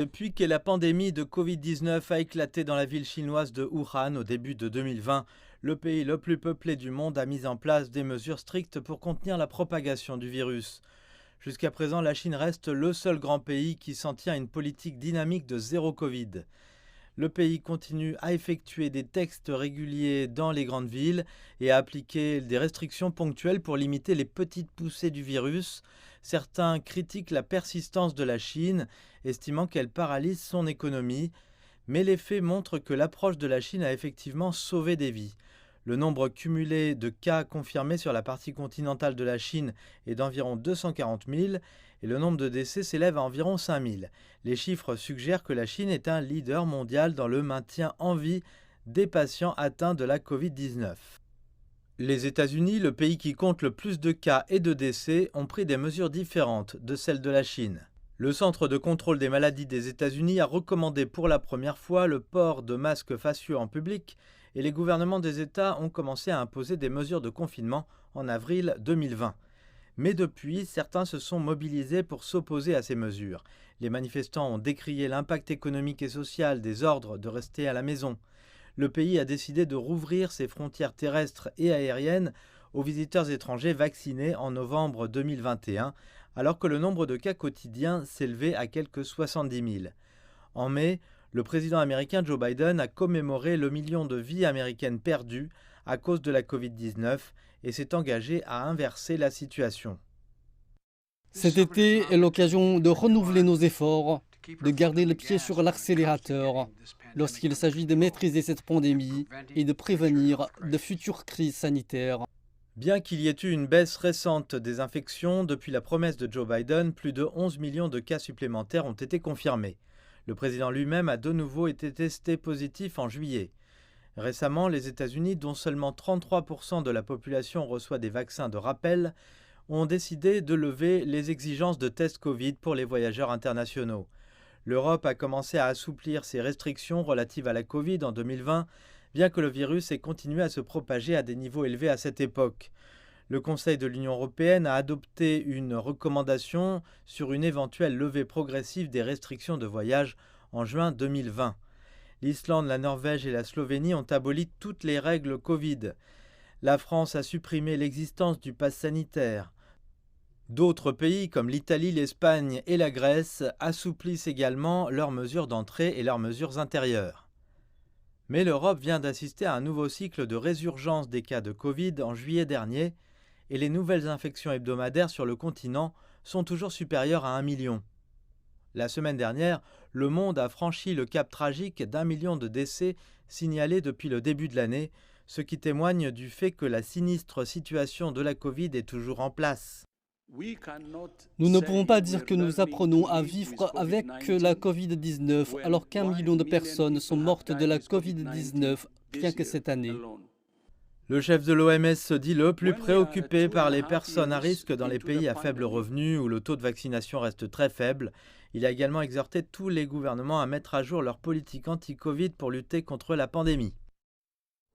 Depuis que la pandémie de Covid-19 a éclaté dans la ville chinoise de Wuhan au début de 2020, le pays le plus peuplé du monde a mis en place des mesures strictes pour contenir la propagation du virus. Jusqu'à présent, la Chine reste le seul grand pays qui s'en tient à une politique dynamique de zéro Covid. Le pays continue à effectuer des tests réguliers dans les grandes villes et à appliquer des restrictions ponctuelles pour limiter les petites poussées du virus. Certains critiquent la persistance de la Chine, estimant qu'elle paralyse son économie. Mais les faits montrent que l'approche de la Chine a effectivement sauvé des vies. Le nombre cumulé de cas confirmés sur la partie continentale de la Chine est d'environ 240 000 et le nombre de décès s'élève à environ 5 000. Les chiffres suggèrent que la Chine est un leader mondial dans le maintien en vie des patients atteints de la Covid-19. Les États-Unis, le pays qui compte le plus de cas et de décès, ont pris des mesures différentes de celles de la Chine. Le Centre de contrôle des maladies des États-Unis a recommandé pour la première fois le port de masques faciaux en public et les gouvernements des États ont commencé à imposer des mesures de confinement en avril 2020. Mais depuis, certains se sont mobilisés pour s'opposer à ces mesures. Les manifestants ont décrié l'impact économique et social des ordres de rester à la maison. Le pays a décidé de rouvrir ses frontières terrestres et aériennes aux visiteurs étrangers vaccinés en novembre 2021, alors que le nombre de cas quotidiens s'élevait à quelques 70 000. En mai, le président américain Joe Biden a commémoré le million de vies américaines perdues à cause de la Covid-19 et s'est engagé à inverser la situation. Cet été est l'occasion de renouveler nos efforts, de garder le pied sur l'accélérateur lorsqu'il s'agit de maîtriser cette pandémie et de prévenir de futures crises sanitaires. Bien qu'il y ait eu une baisse récente des infections, depuis la promesse de Joe Biden, plus de 11 millions de cas supplémentaires ont été confirmés. Le président lui-même a de nouveau été testé positif en juillet. Récemment, les États-Unis, dont seulement 33% de la population reçoit des vaccins de rappel, ont décidé de lever les exigences de tests Covid pour les voyageurs internationaux. L'Europe a commencé à assouplir ses restrictions relatives à la Covid en 2020, bien que le virus ait continué à se propager à des niveaux élevés à cette époque. Le Conseil de l'Union européenne a adopté une recommandation sur une éventuelle levée progressive des restrictions de voyage en juin 2020. L'Islande, la Norvège et la Slovénie ont aboli toutes les règles Covid. La France a supprimé l'existence du pass sanitaire. D'autres pays comme l'Italie, l'Espagne et la Grèce assouplissent également leurs mesures d'entrée et leurs mesures intérieures. Mais l'Europe vient d'assister à un nouveau cycle de résurgence des cas de Covid en juillet dernier et les nouvelles infections hebdomadaires sur le continent sont toujours supérieures à 1 million. La semaine dernière, le monde a franchi le cap tragique d'1 million de décès signalés depuis le début de l'année, ce qui témoigne du fait que la sinistre situation de la Covid est toujours en place. Nous ne pouvons pas dire que nous apprenons à vivre avec la Covid-19 alors qu'1 million de personnes sont mortes de la Covid-19 rien que cette année. Le chef de l'OMS se dit le plus préoccupé par les personnes à risque dans les pays à faible revenu où le taux de vaccination reste très faible. Il a également exhorté tous les gouvernements à mettre à jour leur politique anti-Covid pour lutter contre la pandémie.